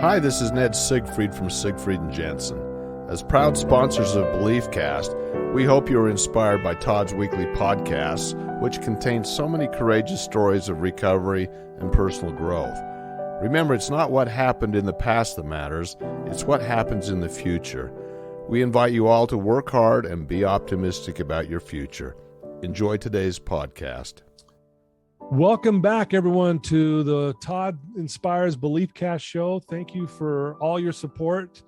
Hi, this is Ned Siegfried from Siegfried & Jensen. As proud sponsors of BeliefCast, we hope you are inspired by Todd's weekly podcasts, which contain so many courageous stories of recovery and personal growth. Remember, it's not what happened in the past that matters, it's what happens in the future. We invite you all to work hard and be optimistic about your future. Enjoy today's podcast. Welcome back, everyone, to the Todd Inspires BeliefCast show. Thank you for all your support.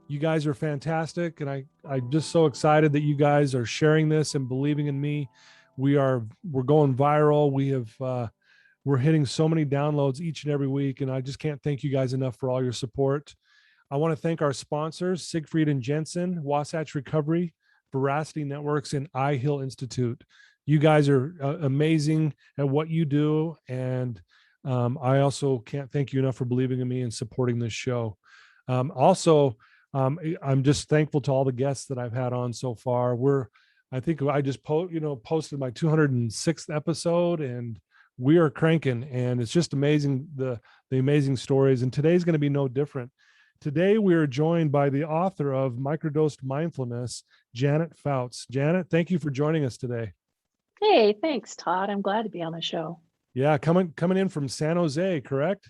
You guys are fantastic, and I'm just so excited that you guys are sharing this and believing in me. We're going viral. We're hitting so many downloads each and every week, and I just can't thank you guys enough for all your support. I want to thank our sponsors, Siegfried & Jensen, Wasatch Recovery, Veracity Networks, and iHeal Institute. You guys are amazing at what you do, and I also can't thank you enough for believing in me and supporting this show. I'm just thankful to all the guests that I've had on so far. I think I just posted my 206th episode, and we are cranking, and it's just amazing the amazing stories. And today's going to be no different. Today we are joined by the author of Microdosed Mindfulness, Janet Fouts. Janet, thank you for joining us today. Hey, thanks, Todd. I'm glad to be on the show. Yeah, coming in from San Jose, correct?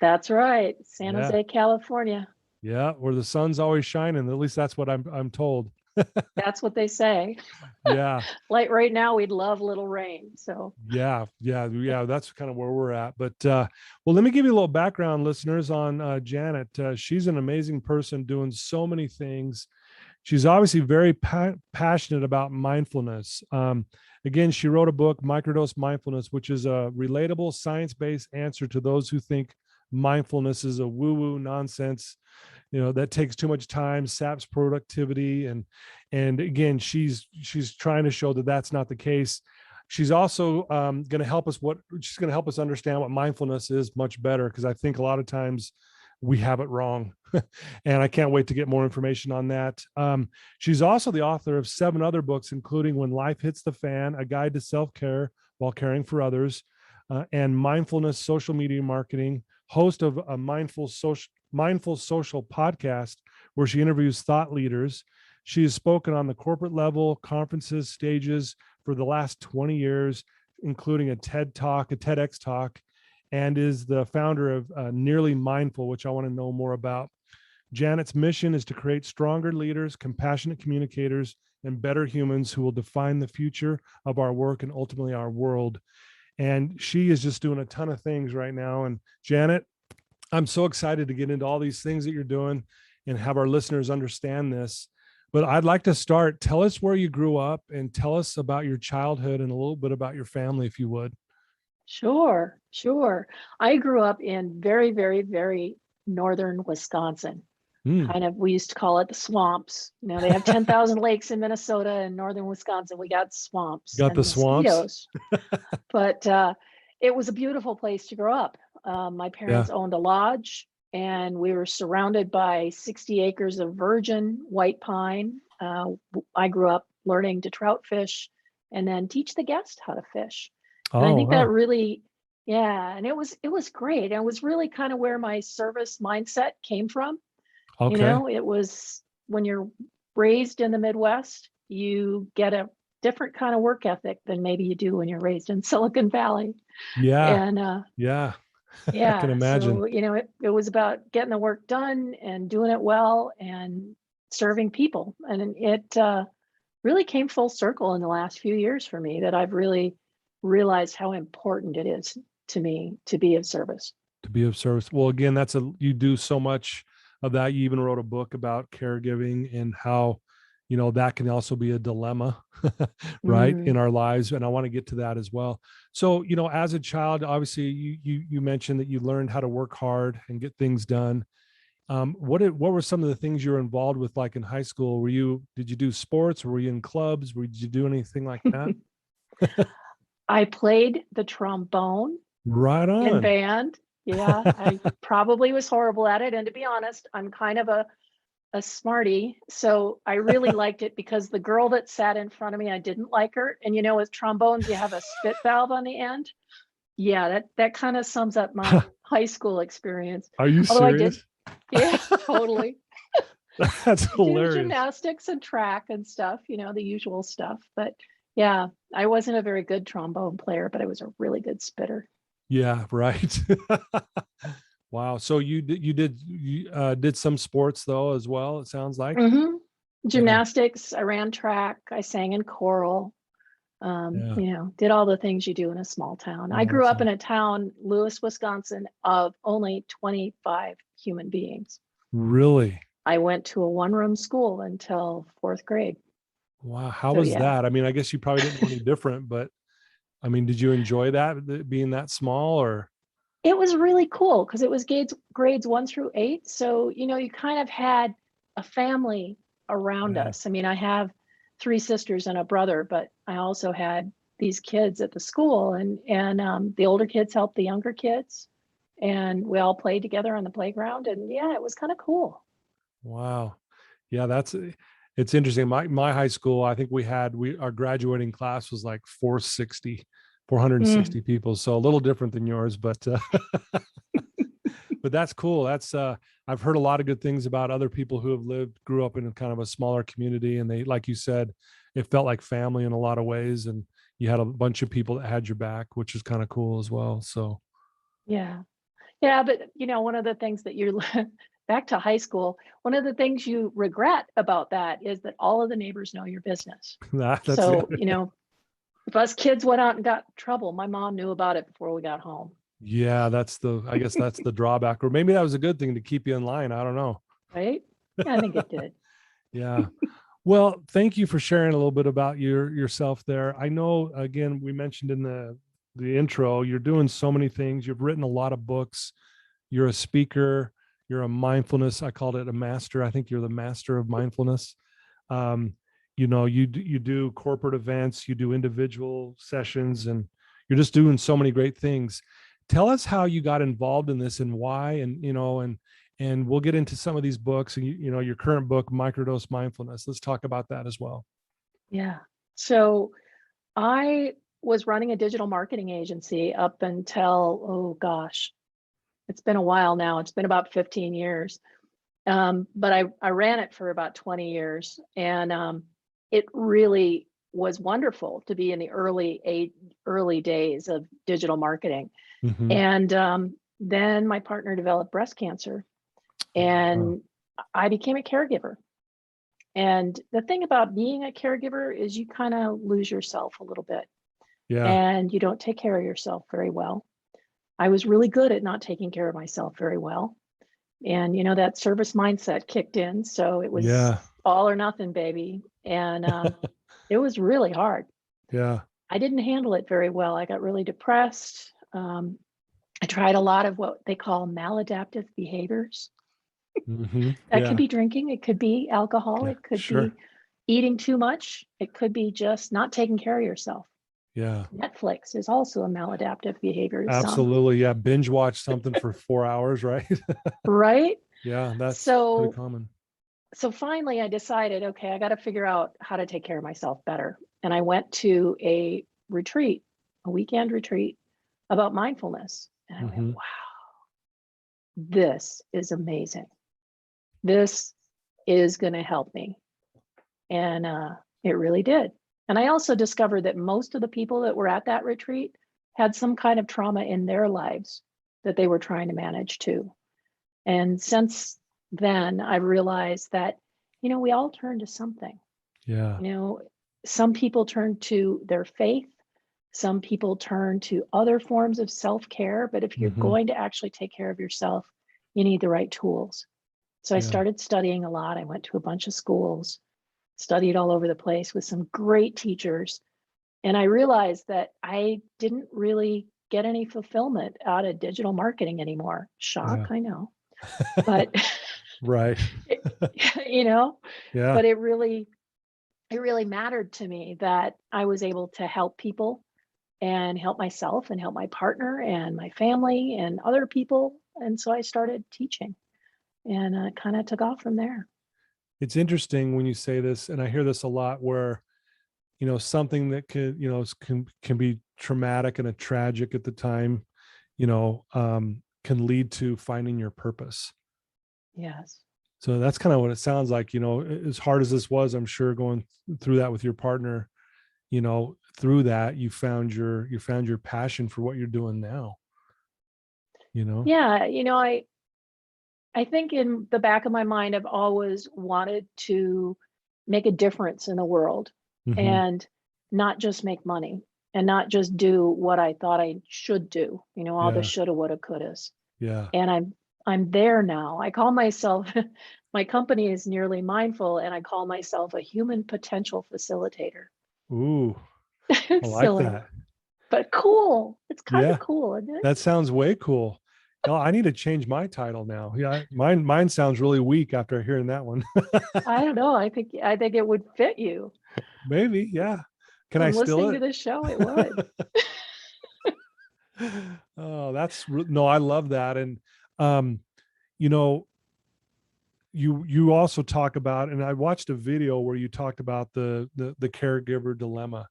That's right, San Jose, California. Yeah, where the sun's always shining. At least that's what I'm told. That's what they say. Yeah. Like right now, we'd love a little rain. So yeah. That's kind of where we're at. But well, let me give you a little background, listeners, on Janet. She's an amazing person doing so many things. She's obviously very passionate about mindfulness. Again, she wrote a book, Microdosed Mindfulness, which is a relatable, science-based answer to those who think mindfulness is a woo-woo nonsense, that takes too much time, saps productivity. And again, she's trying to show that that's not the case. She's also going to help us understand what mindfulness is much better, because I think a lot of times we have it wrong. And I can't wait to get more information on that. She's also the author of 7 other books, including When Life Hits the Fan, A Guide to Self-Care While Caring for Others, and Mindfulness Social Media Marketing, host of a Mindful Social podcast, where she interviews thought leaders. She has spoken on the corporate level, conferences, stages for the last 20 years, including a TEDx talk, and is the founder of Nearly Mindful, which I want to know more about. Janet's mission is to create stronger leaders, compassionate communicators, and better humans who will define the future of our work and ultimately our world. And she is just doing a ton of things right now. And Janet, I'm so excited to get into all these things that you're doing and have our listeners understand this. But I'd like to start. Tell us where you grew up and tell us about your childhood and a little bit about your family, if you would. Sure. I grew up in very, very, very northern Wisconsin. Kind of, we used to call it the swamps. They have 10,000 lakes in Minnesota, and northern Wisconsin, we got swamps. Got the swamps. But it was a beautiful place to grow up. My parents owned a lodge, and we were surrounded by 60 acres of virgin white pine. I grew up learning to trout fish and then teach the guests how to fish. And I think that really, and it was great. It was really kind of where my service mindset came from. Okay. It was when you're raised in the Midwest, you get a different kind of work ethic than maybe you do when you're raised in Silicon Valley. Yeah. And I can imagine. So, it was about getting the work done and doing it well and serving people. And it really came full circle in the last few years for me, that I've really realized how important it is to me to be of service. Well, again, you do so much of that. You even wrote a book about caregiving and how, that can also be a dilemma, right, in our lives. And I want to get to that as well. So, as a child, obviously you mentioned that you learned how to work hard and get things done. What were some of the things you were involved with, like in high school? Did you do sports, or were you in clubs? Did you do anything like that? I played the trombone. Right on. In band. Yeah, I probably was horrible at it. And to be honest, I'm kind of a smarty. So I really liked it, because the girl that sat in front of me, I didn't like her. And with trombones, you have a spit valve on the end. Yeah, that kind of sums up my high school experience. Are you serious? Yeah, totally. That's I do hilarious. gymnastics and track and stuff, the usual stuff. But yeah, I wasn't a very good trombone player, but I was a really good spitter. Yeah, right. Wow. So you did some sports though as well, it sounds like. Hmm. Yeah. Gymnastics, I ran track, I sang in choral, Yeah. did all the things you do in a small town. I Oh, grew that's up in a town, Lewis, Wisconsin, of only 25 human beings. really I went to a one-room school until fourth grade. wow. How So was yeah, that? I mean, I guess you probably didn't know any different, but I mean, did you enjoy that being that small or? it was really cool because it was grades 1 through 8. So, you kind of had a family around Yeah. us. I mean, I have 3 sisters and a brother, but I also had these kids at the school, and the older kids helped the younger kids, and we all played together on the playground. And yeah, it was kind of cool. Wow. Yeah, it's interesting. My high school, I think our graduating class was like 460, Mm, 460 people. So a little different than yours, but that's cool. I've heard a lot of good things about other people who grew up in a kind of a smaller community, and they, like you said, it felt like family in a lot of ways, and you had a bunch of people that had your back, which is kind of cool as well. So yeah. Yeah, but one of the things that you're back to high school, one of the things you regret about that is that all of the neighbors know your business. that's the So, other. if us kids went out and got in trouble, my mom knew about it before we got home, Yeah, I guess that's the drawback, or maybe that was a good thing to keep you in line. I don't know. right? Yeah, I think it did. Yeah. Well, thank you for sharing a little bit about yourself there. I know, again, we mentioned in the intro, you're doing so many things. You've written a lot of books. You're a speaker. You're a mindfulness. I called it a master. I think you're the master of mindfulness. Um, you do corporate events, you do individual sessions, and you're just doing so many great things. Tell us how you got involved in this and why, and we'll get into some of these books and your current book, Microdose Mindfulness. Let's talk about that as well. Yeah. So I was running a digital marketing agency up until, oh gosh, it's been a while now. It's been about 15 years. But I ran it for about 20 years, and it really was wonderful to be in the early days of digital marketing. Mm-hmm. And then my partner developed breast cancer, Wow. and I became a caregiver. And the thing about being a caregiver is you kind of lose yourself a little bit, Yeah. and you don't take care of yourself very well. I was really good at not taking care of myself very well. And that service mindset kicked in. So it was Yeah. all or nothing, baby. And it was really hard. Yeah. I didn't handle it very well. I got really depressed. I tried a lot of what they call maladaptive behaviors. Mm-hmm. That could Yeah. be drinking, it could be alcohol, Yeah. it could Sure. be eating too much, it could be just not taking care of yourself. Yeah. Netflix is also a maladaptive behavior to some, Absolutely. Yeah. Binge watch something for 4 hours, right? right? Yeah. That's pretty So common. so finally I decided, okay, I got to figure out how to take care of myself better. And I went to a retreat, a weekend retreat about mindfulness. And I went, Mm-hmm. wow, this is amazing. This is going to help me. And it really did. And I also discovered that most of the people that were at that retreat had some kind of trauma in their lives that they were trying to manage too. And since then, I realized that, we all turn to something. Yeah. You know, some people turn to their faith, some people turn to other forms of self care. But if you're Mm-hmm. going to actually take care of yourself, you need the right tools. So I Yeah. started studying a lot. I went to a bunch of schools, studied all over the place with some great teachers. And I realized that I didn't really get any fulfillment out of digital marketing anymore. Shock, Yeah. I know. But, Right. it, you know, Yeah. but it really mattered to me that I was able to help people and help myself and help my partner and my family and other people. And so I started teaching, and kind of took off from there. It's interesting when you say this, and I hear this a lot where, something that can be traumatic and a tragic at the time, can lead to finding your purpose. Yes. So that's kind of what it sounds like, as hard as this was, I'm sure going through that with your partner, through that you found your passion for what you're doing now, Yeah. I think in the back of my mind, I've always wanted to make a difference in the world Hmm. and not just make money and not just do what I thought I should do, all the Yeah. shoulda, woulda, couldas. Yeah. And I'm there now. I call myself my company is Nearly Mindful, and I call myself a Human Potential Facilitator. Ooh, I like Silly, that. but cool. It's kind of Yeah. cool, isn't it? That sounds way cool. No, I need to change my title now. Yeah. Mine sounds really weak after hearing that one. I don't know. I think it would fit you. Maybe. Yeah. Can I From steal listening to it? this show, it would. Oh, no, I love that. And, um, you know, you also talk about, and I watched a video where you talked about the caregiver dilemma.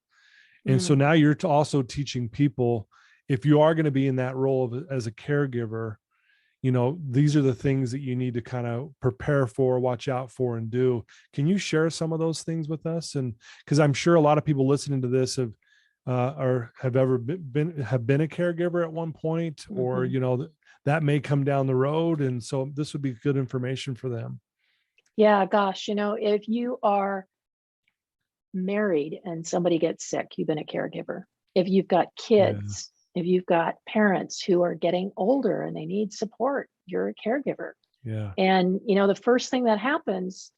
And so Mm, now you're also teaching people, if you are going to be in that role as a caregiver, these are the things that you need to kind of prepare for, watch out for, and do. Can you share some of those things with us? And because I'm sure a lot of people listening to this or have ever been a caregiver at one point, or mhm. that may come down the road, and so this would be good information for them. Yeah, gosh, if you are married and somebody gets sick, you've been a caregiver. If you've got Yeah, kids, if you've got parents who are getting older and they need support, you're a caregiver. yeah, And, the first thing that happens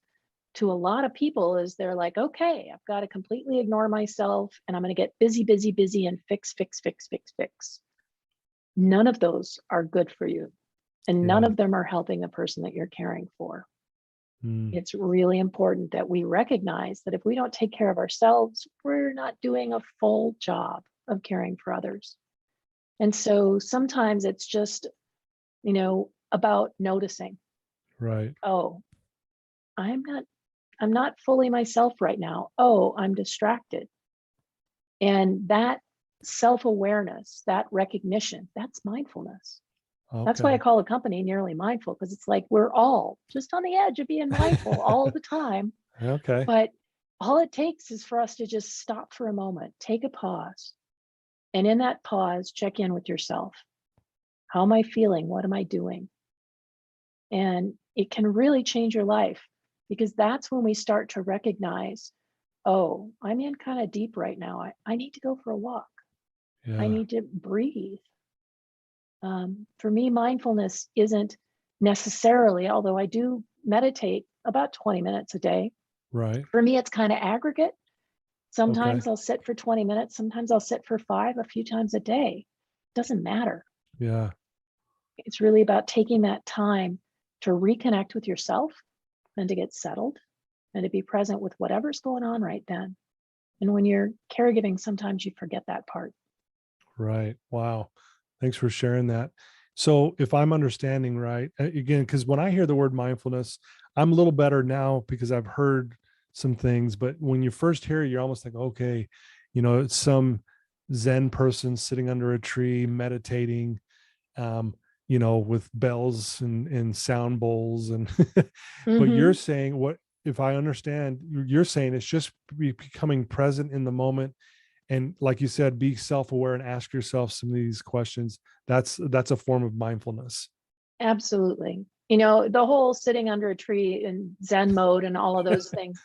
to a lot of people is they're like, okay, I've got to completely ignore myself and I'm going to get busy, busy, busy and fix, fix, fix, fix, fix. None of those are good for you. And none yeah. of them are helping the person that you're caring for. Mm, It's really important that we recognize that if we don't take care of ourselves, we're not doing a full job of caring for others. And so sometimes it's just, about noticing, right. oh, I'm not I'm not fully myself right now. Oh, I'm distracted. And that self-awareness, that recognition, that's mindfulness. That's why I Okay. call a company Nearly Mindful, because it's like we're all just on the edge of being mindful all the time. Okay. But all it takes is for us to just stop for a moment, take a pause. And in that pause, check in with yourself. How am I feeling? What am I doing? And it can really change your life, because that's when we start to recognize, oh, I'm in kind of deep right now. I need to go for a walk. I Yeah. need to breathe. For me, mindfulness isn't necessarily, although I do meditate about 20 minutes a day. Right. For me, it's kind of aggregate. Okay. Sometimes I'll sit for 20 minutes. Sometimes I'll sit for 5, a few times a day. Doesn't matter. Yeah. It's really about taking that time to reconnect with yourself and to get settled and to be present with whatever's going on right then. And when you're caregiving, sometimes you forget that part. Right. Wow. Thanks for sharing that. So, if I'm understanding right, again, because when I hear the word mindfulness, I'm a little better now because I've heard some things. But when you first hear it, you're almost like, okay, it's some Zen person sitting under a tree meditating, um, with bells and sound bowls. And, but you're Hmm. saying, what, if I understand, you're saying it's just becoming present in the moment, and like you said, be self-aware and ask yourself some of these questions. That's a form of mindfulness. Absolutely. The whole sitting under a tree in Zen mode and all of those things,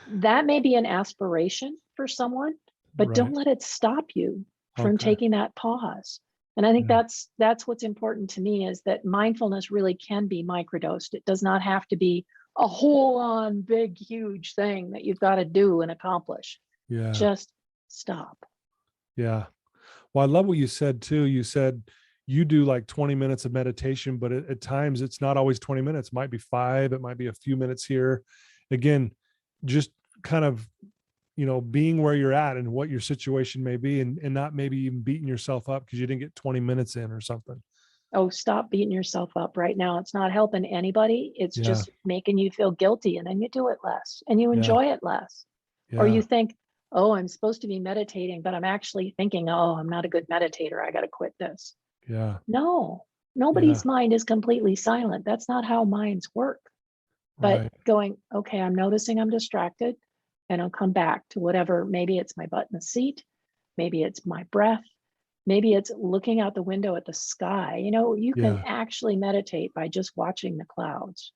that may be an aspiration for someone, but don't Right. let it stop you from Okay. taking that pause. And I think Yeah. that's what's important to me, is that mindfulness really can be microdosed. It does not have to be a whole on big, huge thing that you've got to do and accomplish. Yeah. Just stop. Yeah. Well, I love what you said too. You said you do like 20 minutes of meditation, but at times it's not always 20 minutes. It might be 5, it might be a few minutes here. Again, just kind of, being where you're at and what your situation may be, and not maybe even beating yourself up because you didn't get 20 minutes in or something. Oh, stop beating yourself up right now. It's not helping anybody. It's Yeah. just making you feel guilty, and then you do it less and you Yeah. enjoy it less. Or you Yeah. think, oh, I'm supposed to be meditating, but I'm actually thinking, oh, I'm not a good meditator. I got to quit this. Yeah. No, Nobody's mind is completely silent. That's not how minds work. But Right. going, okay, I'm noticing I'm distracted, and I'll come back to whatever. Maybe it's my butt in the seat. Maybe it's my breath. Maybe it's looking out the window at the sky. You can Yeah. actually meditate by just watching the clouds.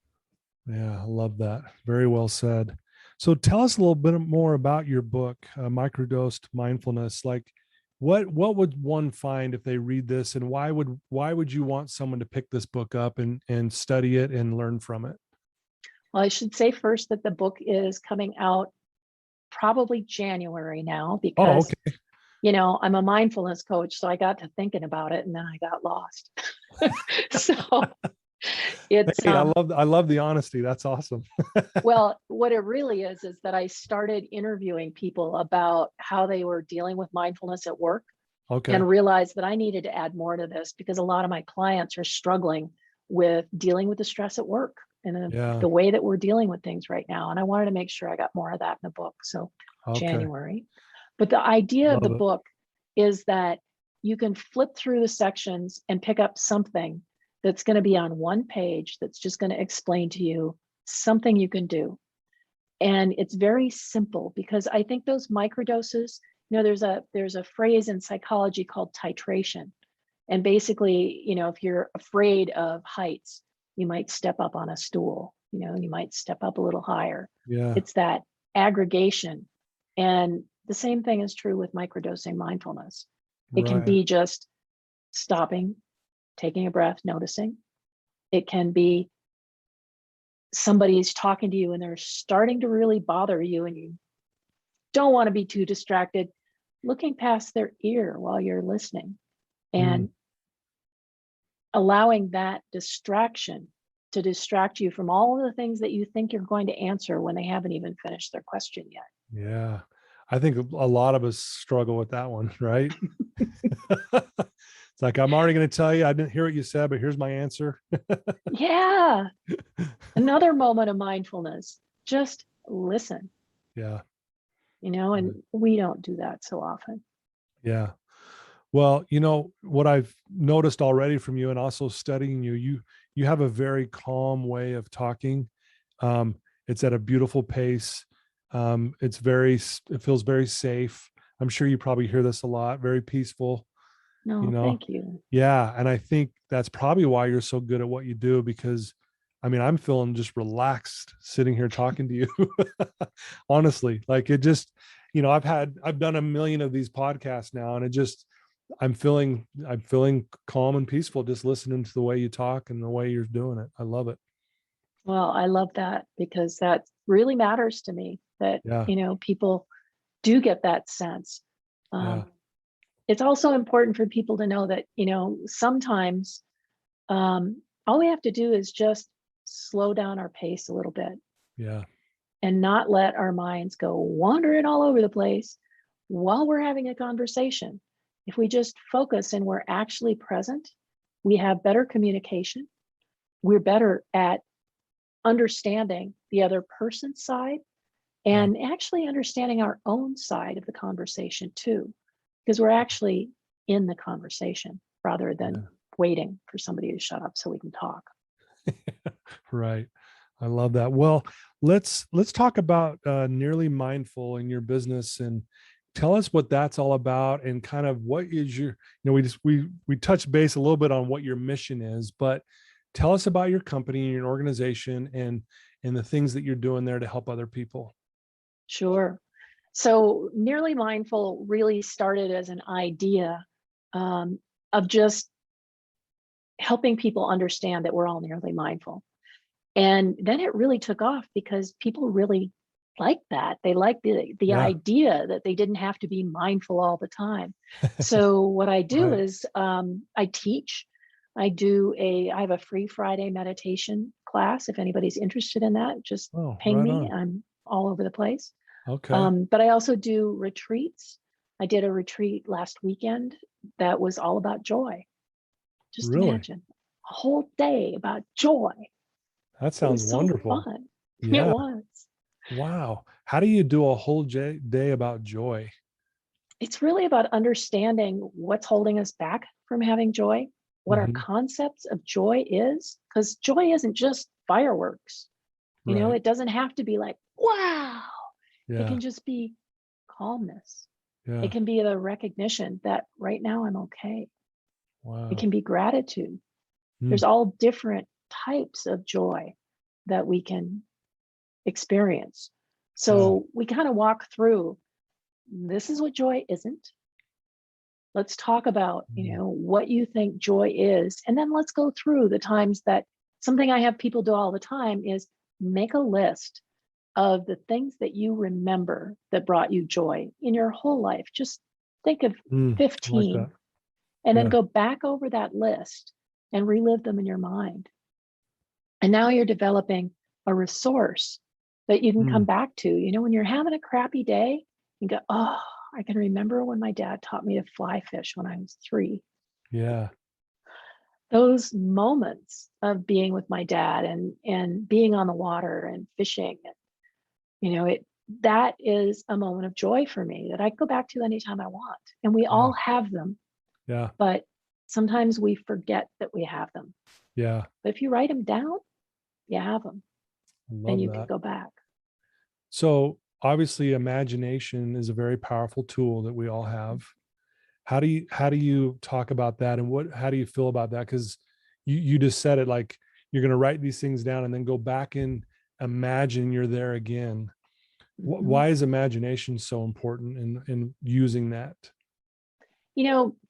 Yeah. I love that. Very well said. So tell us a little bit more about your book, Microdosed Mindfulness. Like, what would one find if they read this, and why would you want someone to pick this book up and study it and learn from it? Well, I should say first that the book is coming out probably January now, Oh, because okay. I'm a mindfulness coach, so I got to thinking about it and then I got lost. So it's Hey, I love the honesty. That's awesome. well, what it really is that I started interviewing people about how they were dealing with mindfulness at work, Okay. and realized that I needed to add more to this because a lot of my clients are struggling with dealing with the stress at work and Yeah. the way that we're dealing with things right now. And I wanted to make sure I got more of that in the book. So Okay. January. But the idea of the Love it. book is that you can flip through the sections and pick up something that's going to be on one page that's just going to explain to you something you can do. And it's very simple, because I think those microdoses, there's a phrase in psychology called titration. And basically, if you're afraid of heights, you might step up on a stool, you might step up a little higher. Yeah. It's that aggregation. And the same thing is true with microdosing mindfulness. It can Right. be just stopping, taking a breath, noticing. It can be somebody's talking to you and they're starting to really bother you, and you don't want to be too distracted, looking past their ear while you're listening Mm. and allowing that distraction to distract you from all of the things that you think you're going to answer when they haven't even finished their question yet. Yeah. I think a lot of us struggle with that one, right? It's like, I'm already going to tell you, I didn't hear what you said, but here's my answer. Yeah. Another moment of mindfulness, just listen, Yeah. and we don't do that so often. Yeah. Well, what I've noticed already from you and also studying you have a very calm way of talking. It's at a beautiful pace. It feels very safe. I'm sure you probably hear this a lot, very peaceful, you No, know? thank you. Yeah. And I think that's probably why you're so good at what you do, because I'm feeling just relaxed sitting here talking to you. Honestly, like it just, I've done a million of these podcasts now, and I'm feeling calm and peaceful just listening to the way you talk and the way you're doing it. I love it. Well, I love that, because that really matters to me, that, Yeah. people do get that sense. Yeah. It's also important for people to know that, sometimes all we have to do is just slow down our pace a little bit Yeah. and not let our minds go wandering all over the place while we're having a conversation. If we just focus and we're actually present, we have better communication. We're better at understanding the other person's side Yeah. and actually understanding our own side of the conversation too, because we're actually in the conversation rather Yeah. than waiting for somebody to shut up so we can talk. Right. I love that. Well, let's talk about Nearly Mindful in your business, and tell us what that's all about, and kind of what is your, we touched base a little bit on what your mission is, but tell us about your company and your organization and the things that you're doing there to help other people. Sure. So Nearly Mindful really started as an idea of just helping people understand that we're all nearly mindful. And then it really took off because people really like that. They like the Yeah. idea that they didn't have to be mindful all the time. So what I do Right. is I teach. I have a free Friday meditation class. If anybody's interested in that, just Oh, ping right me. on. I'm all over the place. Okay. But I also do retreats. I did a retreat last weekend that was all about joy. Just Really? imagine a whole day about joy. That It sounds was so wonderful. fun. It Yeah. was. Wow. How do you do a whole day about joy? It's really about understanding what's holding us back from having joy. what our concepts of joy is, because joy isn't just fireworks. Right. It doesn't have to be like, wow. It Yeah. can just be calmness. Yeah. It can be the recognition that right now I'm okay. Wow. It can be gratitude. There's all different types of joy that we can experience. So we kind of walk through, this is what joy isn't. Let's talk about, what you think joy is. And then let's go through the times that something I have people do all the time is make a list of the things that you remember that brought you joy in your whole life. Just think of I like 15 that. and then go back over that list and relive them in your mind. And now you're developing a resource that you can come back to. When you're having a crappy day, you go, oh, I can remember when my dad taught me to fly fish when I was 3. Yeah. Those moments of being with my dad and being on the water and fishing, that is a moment of joy for me that I go back to anytime I want. And we all have them. Yeah. But sometimes we forget that we have them. Yeah. But if you write them down, you have them. And you can go back. So obviously imagination is a very powerful tool that we all have. How do you talk about that, and how do you feel about that? Because you just said it, like you're going to write these things down and then go back and imagine you're there again. Why is imagination so important in using that?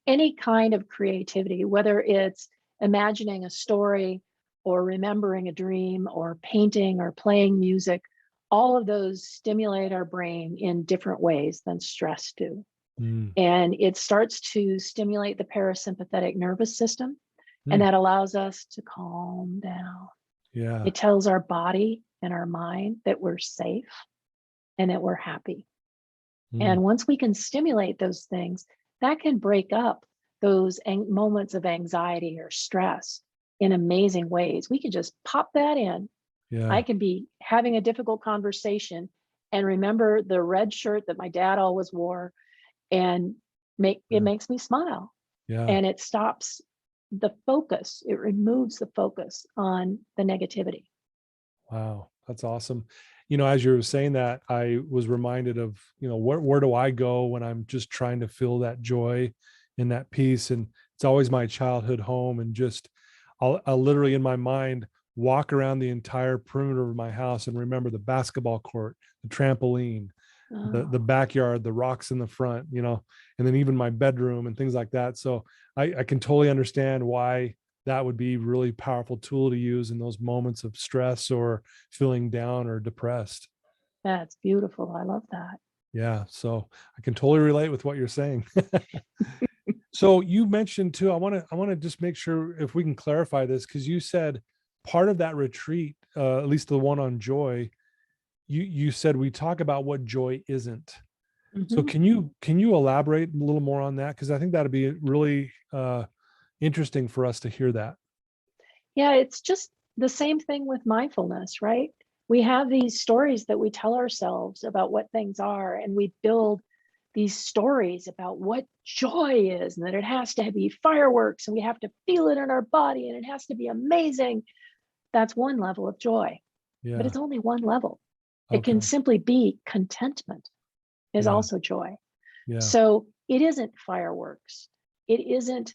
Any kind of creativity, whether it's imagining a story or remembering a dream or painting or playing music, all of those stimulate our brain in different ways than stress do. And it starts to stimulate the parasympathetic nervous system, and that allows us to calm down. Yeah. It tells our body and our mind that we're safe and that we're happy. And once we can stimulate those things, that can break up those moments of anxiety or stress in amazing ways. We can just pop that in. Yeah. I can be having a difficult conversation and remember the red shirt that my dad always wore, and it makes me smile. Yeah. And it stops the focus. It removes the focus on the negativity. Wow, that's awesome. As you were saying that, I was reminded of, where do I go when I'm just trying to feel that joy and that peace? And it's always my childhood home. And just, I'll literally in my mind walk around the entire perimeter of my house and remember the basketball court, the trampoline, the backyard, the rocks in the front, and then even my bedroom and things like that. So I can totally understand why that would be a really powerful tool to use in those moments of stress or feeling down or depressed. That's beautiful. I love that. Yeah. So I can totally relate with what you're saying. So you mentioned too, I want to just make sure if we can clarify this, because you said part of that retreat, at least the one on joy, you said we talk about what joy isn't. So can you elaborate a little more on that? Because I think that'd be really interesting for us to hear that. Yeah, it's just the same thing with mindfulness, right? We have these stories that we tell ourselves about what things are, and we build these stories about what joy is, and that it has to be fireworks, and we have to feel it in our body, and it has to be amazing. That's one level of joy, but it's only one level. It can simply be contentment is also joy. Yeah. So it isn't fireworks. It isn't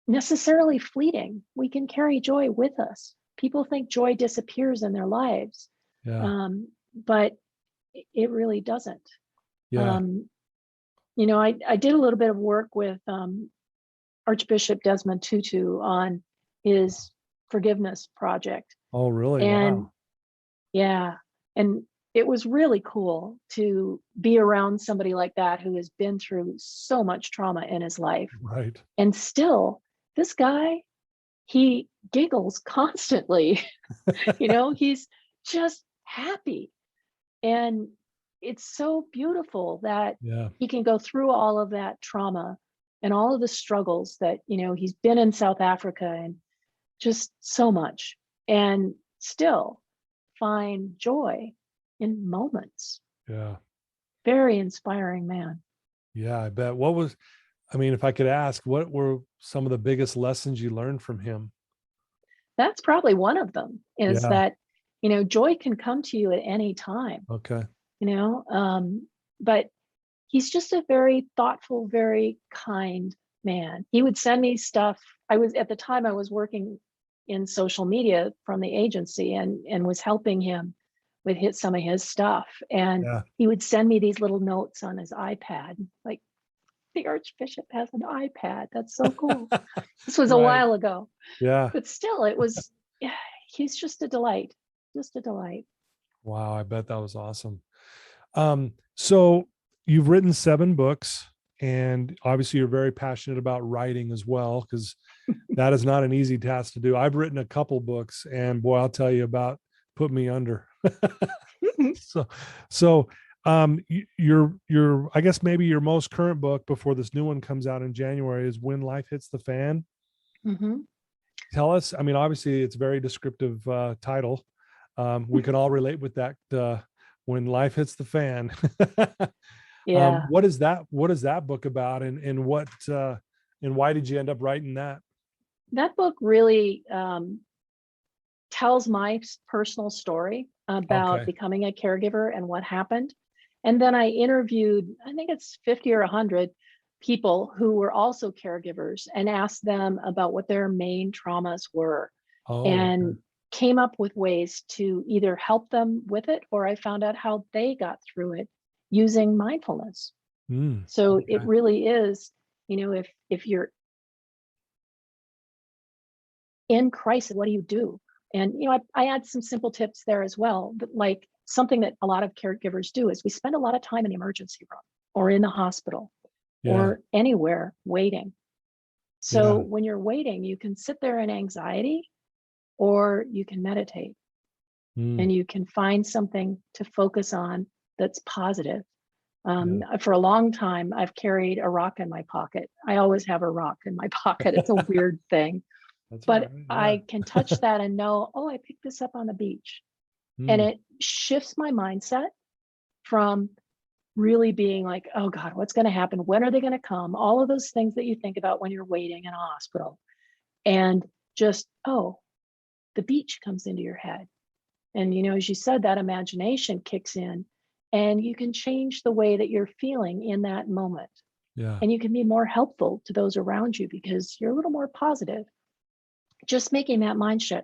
necessarily fleeting. We can carry joy with us. People think joy disappears in their lives, but it really doesn't. Yeah. I did a little bit of work with Archbishop Desmond Tutu on his forgiveness project. Oh, really? And wow. Yeah. And it was really cool to be around somebody like that who has been through so much trauma in his life. Right. And still, this guy, he giggles constantly. He's just happy. And it's so beautiful that he can go through all of that trauma and all of the struggles that, he's been in South Africa and just so much, and still find joy in moments. Yeah. Very inspiring man. Yeah, I bet. I mean, if I could ask, what were some of the biggest lessons you learned from him? That's probably one of them, is Yeah. that, joy can come to you at any time, Okay. you know, but he's just a very thoughtful, very kind man. He would send me stuff. At the time I was working in social media from the agency and was helping him with some of his stuff. And Yeah. he would send me these little notes on his iPad, like, the Archbishop has an iPad. That's so cool. This was a Right. while ago, Yeah. but still, yeah, he's just a delight, just a delight. Wow. I bet that was awesome. So you've written 7 books, and obviously you're very passionate about writing as well, because that is not an easy task to do. I've written a couple books, and boy, I'll tell you, about put me under. Your I guess maybe your most current book before this new one comes out in January is When Life Hits the Fan. Mhm. Tell us, I mean, obviously it's a very descriptive title. We can all relate with that. When life hits the fan. Yeah, What is that book about, and why did you end up writing that? that book really tells my personal story about Okay. becoming a caregiver and what happened. And then I interviewed, I think it's 50 or 100 people who were also caregivers, and asked them about what their main traumas were, Oh, okay. and came up with ways to either help them with it, or I found out how they got through it using mindfulness. So it Okay. really is, if you're in crisis, what do you do? And I add some simple tips there as well. But like, something that a lot of caregivers do is we spend a lot of time in the emergency room or in the hospital Yeah. or anywhere waiting. So Yeah. when you're waiting, you can sit there in anxiety, or you can meditate, Mm, and you can find something to focus on that's positive. yeah. For a long time, I've carried a rock in my pocket. I always have a rock in my pocket. It's a weird thing, That's all but right. Yeah. I can touch that and know, oh, I picked this up on the beach. And Mm, it shifts my mindset from really being like, oh God, what's going to happen? When are they going to come? All of those things that you think about when you're waiting in a hospital. And just, oh, the beach comes into your head. And, as you said, that imagination kicks in, and you can change the way that you're feeling in that moment. yeah. And you can be more helpful to those around you because you're a little more positive. Just making that mindset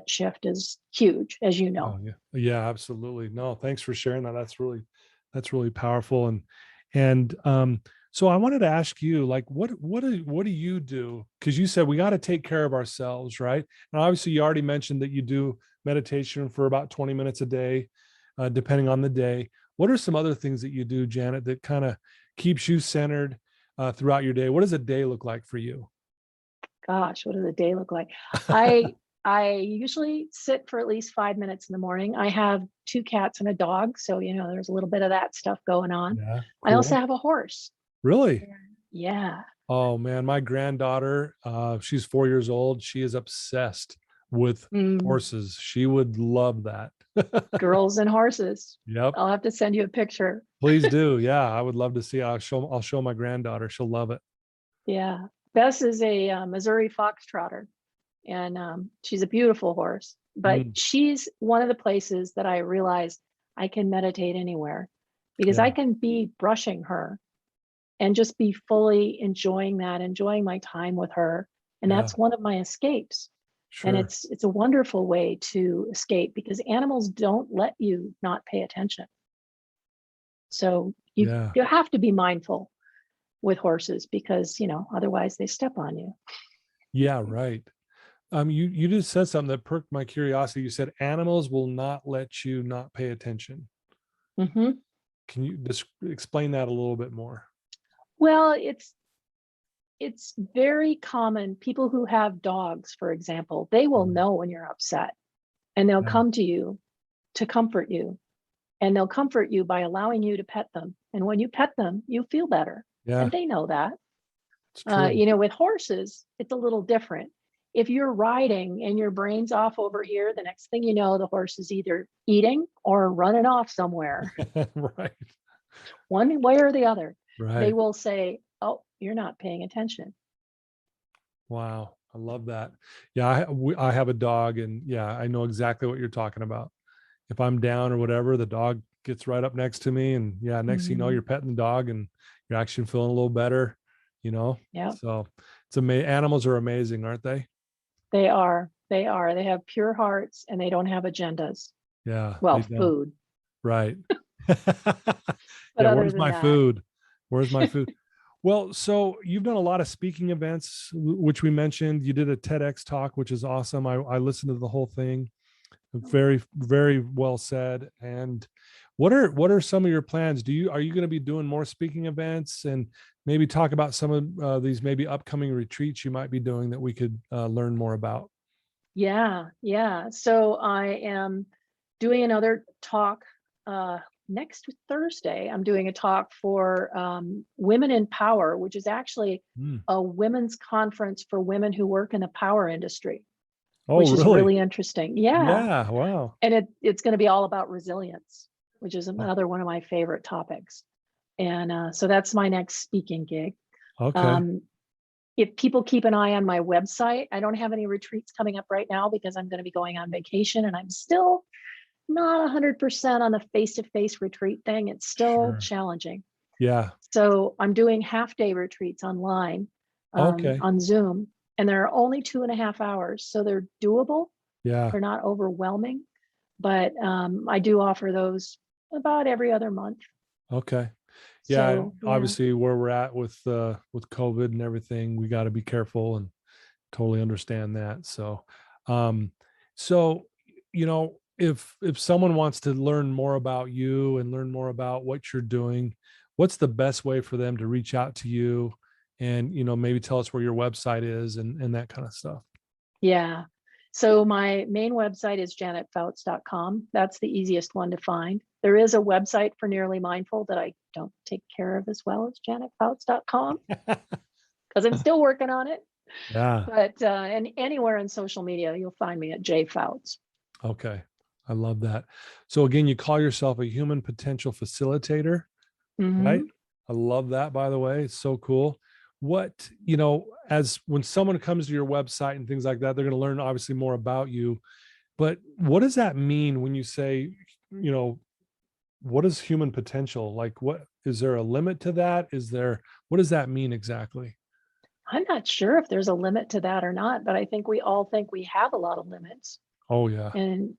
shift is huge, as you know. Oh, yeah. Yeah, absolutely. No, thanks for sharing that. That's really powerful. And so I wanted to ask you, like, what do you do? Because you said we got to take care of ourselves, right? And obviously you already mentioned that you do meditation for about 20 minutes a day, depending on the day. What are some other things that you do, Janet, that kind of keeps you centered throughout your day? What does a day look like for you? Gosh, what does a day look like? I usually sit for at least 5 minutes in the morning. I have 2 cats and a dog, so there's a little bit of that stuff going on. Yeah, I also cool. have a horse. Really? Yeah. Oh man, my granddaughter, she's 4 years old. She is obsessed with Mm, horses. She would love that. girls and horses. Yep. I'll have to send you a picture. Please do. Yeah, I would love to see. I'll show my granddaughter. She'll love it. Yeah. Bess is a Missouri foxtrotter, and she's a beautiful horse. But Mm, she's one of the places that I realized I can meditate anywhere, because I yeah. can be brushing her and just be fully enjoying my time with her. And Yeah. that's one of my escapes. And Sure. it's a wonderful way to escape, because animals don't let you not pay attention. So Yeah. you have to be mindful with horses, because otherwise they step on you. Yeah, right. You just said something that perked my curiosity. You said animals will not let you not pay attention. Hmm. Can you just explain that a little bit more? Well, it's very common. People who have dogs, for example, they will Mm, know when you're upset, and they'll yeah. come to you to comfort you, and they'll comfort you by allowing you to pet them. And when you pet them, you feel better, and Yeah, they know that. it's true. With horses, it's a little different. If you're riding and your brain's off over here, the next thing you know, the horse is either eating or running off somewhere, Right. one way or the other. They Right. will say, oh, you're not paying attention. Wow. I love that. Yeah. I have a dog, and yeah, I know exactly what you're talking about. If I'm down or whatever, the dog gets right up next to me, and yeah, next thing you know, Mhm. you're petting the dog and you're actually feeling a little better, you know? Yeah, So it's amazing. Animals are amazing, aren't they? they are. They are. They have pure hearts and they don't have agendas. Yeah, Well, they don't. food, Right. but Yeah. other Where's than my that, food? Where's my food? Well, so you've done a lot of speaking events, which we mentioned. You did a TEDx talk, which is awesome. I listened to the whole thing. Very, very well said. And what are some of your plans? Are you going to be doing more speaking events, and maybe talk about some of these maybe upcoming retreats you might be doing that we could learn more about? yeah, yeah. So I am doing another talk next Thursday. I'm doing a talk for Women in Power, which is actually Mm. a women's conference for women who work in the power industry, Oh, which is really? really interesting. Yeah. Yeah. Wow. And it's going to be all about resilience, which is Oh, another one of my favorite topics. And so that's my next speaking gig. okay. Um, if people keep an eye on my website, I don't have any retreats coming up right now because I'm going to be going on vacation, and I'm still not 100% on the face-to-face retreat thing. It's still Sure. challenging. Yeah. So I'm doing half-day retreats online Okay. on Zoom, and they're only 2.5 hours. So they're doable. Yeah. They're not overwhelming, but I do offer those about every other month. Okay. Yeah. And So yeah, obviously, where we're at with COVID and everything, we got to be careful, and totally understand that. So, um, so if someone wants to learn more about you and learn more about what you're doing, what's the best way for them to reach out to you, and maybe tell us where your website is and that kind of stuff. yeah. So my main website is janetfouts.com. That's the easiest one to find. There is a website for Nearly Mindful that I don't take care of as well as janetfouts.com because I'm still working on it. Yeah. But and anywhere in social media, you'll find me at jfouts. Okay. I love that. So again, you call yourself a human potential facilitator, right? Hmm. I love that, by the way. It's so cool. What, as when someone comes to your website and things like that, they're going to learn obviously more about you. But what does that mean when you say, what is human potential? Like, what is there a limit to that? What does that mean exactly? I'm not sure if there's a limit to that or not, but I think we all think we have a lot of limits. Oh, yeah. And,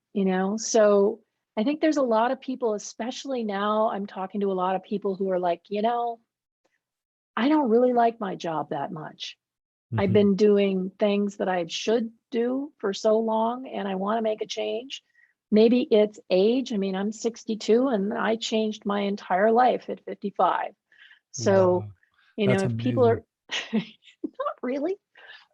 so I think there's a lot of people, especially now, I'm talking to a lot of people who are like, I don't really like my job that much. I've Hmm. been doing things that I should do for so long and I want to make a change. Maybe it's age. I mean, I'm 62 and I changed my entire life at 55. So, Wow. That's if people amazing. are not really,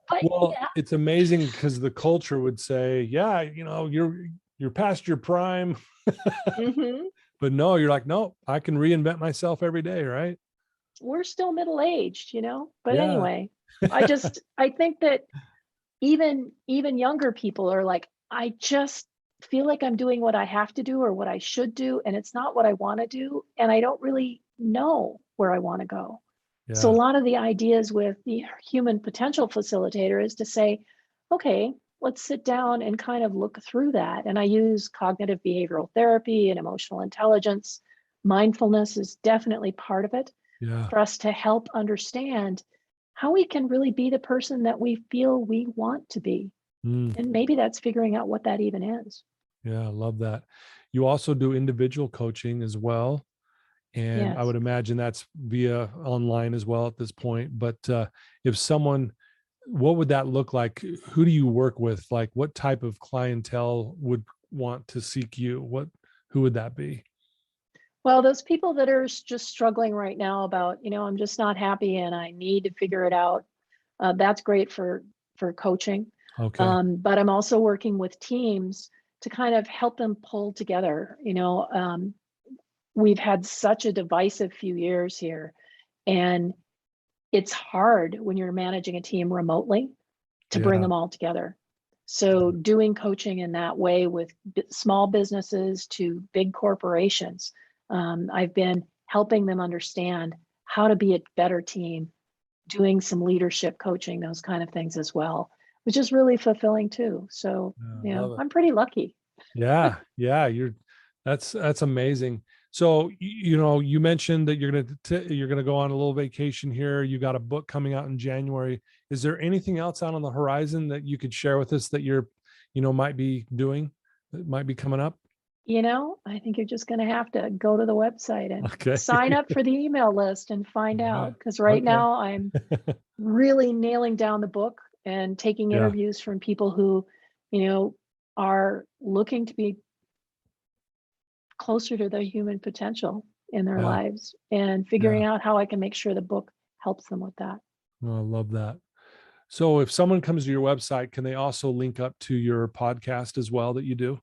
but Well, yeah. it's amazing because the culture would say, yeah, you're past your prime. Hmm. But no, you're like, no, I can reinvent myself every day, right? We're still middle-aged, but Yeah. anyway, I think that even younger people are like, I just feel like I'm doing what I have to do or what I should do, and it's not what I want to do, and I don't really know where I want to go. So a Yeah. lot of the ideas with the human potential facilitator is to say, okay, let's sit down and kind of look through that. And I use cognitive behavioral therapy and emotional intelligence. Mindfulness is definitely part of it Yeah. for us to help understand how we can really be the person that we feel we want to be. Mm, And maybe that's figuring out what that even is. yeah. I love that. You also do individual coaching as well. And I Yes. would imagine that's via online as well at this point. But if someone, what would that look like? Who do you work with? Like, what type of clientele would want to seek you? Who would that be? Well, those people that are just struggling right now about, I'm just not happy and I need to figure it out. That's great for coaching. Okay. But I'm also working with teams to kind of help them pull together. We've had such a divisive few years here, and it's hard when you're managing a team remotely to bring Yeah. them all together. So doing coaching in that way with small businesses to big corporations, I've been helping them understand how to be a better team, doing some leadership coaching, those kind of things as well, which is really fulfilling too. So, Love it. I'm pretty lucky. Yeah. That's amazing. So, you mentioned that you're going to go on a little vacation here. You got a book coming out in January. Is there anything else out on the horizon that you could share with us that you're, might be doing, that might be coming up? I think you're just going to have to go to the website and Okay. sign up for the email list and find out. Because right now I'm really nailing down the book and taking interviews from people who, are looking to be closer to their human potential in their lives and figuring out how I can make sure the book helps them with that. Oh, I love that. So if someone comes to your website, can they also link up to your podcast as well that you do?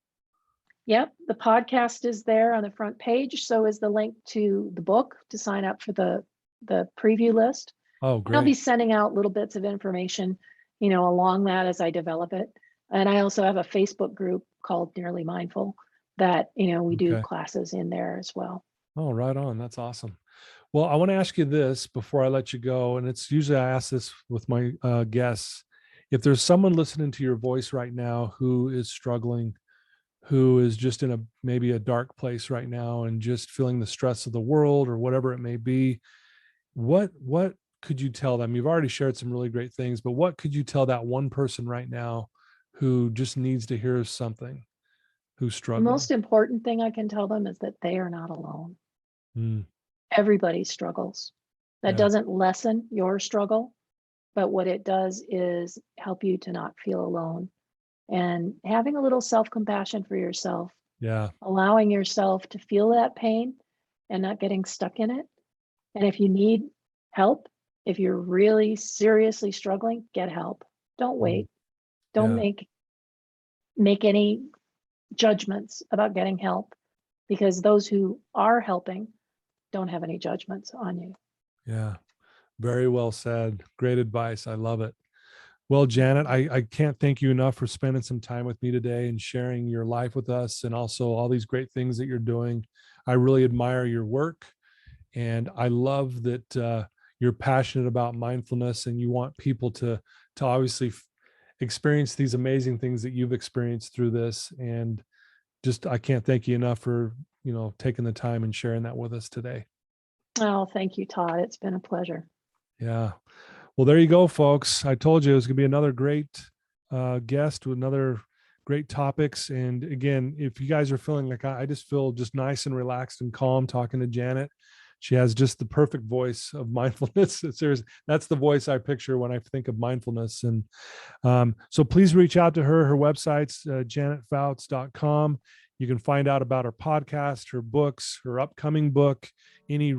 Yep. The podcast is there on the front page. So is the link to the book to sign up for the preview list. Oh, great. I'll be sending out little bits of information, along that as I develop it. And I also have a Facebook group called Nearly Mindful that, we do classes in there as well. Oh, right on. That's awesome. Well, I want to ask you this before I let you go. And it's usually I ask this with my guests. If there's someone listening to your voice right now who is struggling, who is just in maybe a dark place right now and just feeling the stress of the world or whatever it may be, what could you tell them? You've already shared some really great things, but what could you tell that one person right now who just needs to hear something, who's The struggling? most important thing I can tell them is that they are not alone. Everybody struggles. That doesn't lessen your struggle, but what it does is help you to not feel alone. And having a little self-compassion for yourself, allowing yourself to feel that pain and not getting stuck in it. And if you need help, if you're really seriously struggling, get help. Don't wait. Don't make any judgments about getting help, because those who are helping don't have any judgments on you. Yeah. Very well said. Great advice. I love it. Well, Janet, I can't thank you enough for spending some time with me today and sharing your life with us and also all these great things that you're doing. I really admire your work, and I love that you're passionate about mindfulness and you want people to obviously experience these amazing things that you've experienced through this. And just, I can't thank you enough for, taking the time and sharing that with us today. Oh, thank you, Todd. It's been a pleasure. Yeah. Well, there you go, folks. I told you it was going to be another great guest with another great topics. And again, if you guys are feeling like I just feel just nice and relaxed and calm talking to Janet. She has just the perfect voice of mindfulness. Seriously, that's the voice I picture when I think of mindfulness. And so please reach out to her. Her website's janetfouts.com. You can find out about her podcast, her books, her upcoming book, any,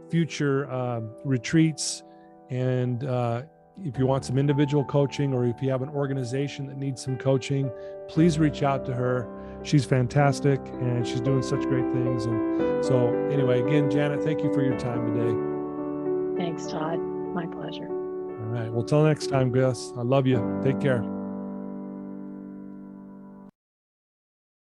future retreats. And if you want some individual coaching, or if you have an organization that needs some coaching, please reach out to her. She's fantastic and she's doing such great things. And so anyway, again, Janet, thank you for your time today. Thanks, Todd. My pleasure. All right. Well, till next time, Gus. I love you. Take care.